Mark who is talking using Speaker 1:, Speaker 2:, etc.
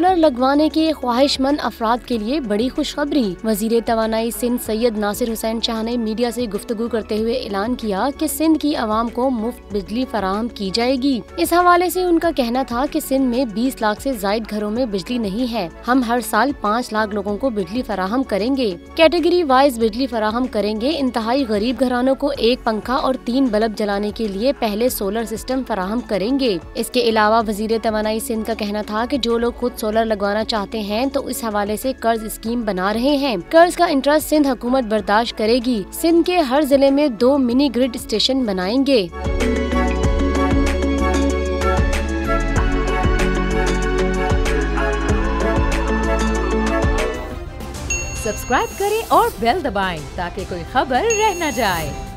Speaker 1: Solar लगवाने के ख्वाहिशमंद अफराद के लिए बड़ी खुशखबरी। वजीर तवानाई सिंध सैयद नासिर हुसैन शाह ने मीडिया से गुफ्तगू करते हुए ऐलान किया कि सिंध की आवाम को मुफ्त बिजली फराहम की जाएगी। इस हवाले से उनका कहना था कि सिंध में 20 लाख से जायद घरों में बिजली नहीं है। हम हर साल 5 लाख लोगों को बिजली फराहम करेंगे। कैटेगरी वाइज बिजली फराहम करेंगे। इंतहाई गरीब घरानों को 1 पंखा और 3 बल्ब जलाने के लिए पहले सोलर सिस्टम फराहम करेंगे। इसके अलावा वजीर तवानाई सिंध का कहना था कि जो लोग खुद सोलर लगवाना चाहते हैं तो इस हवाले से कर्ज स्कीम बना रहे हैं। कर्ज का इंटरेस्ट सिंध हुकूमत बर्दाश्त करेगी। सिंध के हर जिले में 2 मिनी ग्रिड स्टेशन बनाएंगे।
Speaker 2: सब्सक्राइब करें और बेल दबाएं ताकि कोई खबर रह न जाए।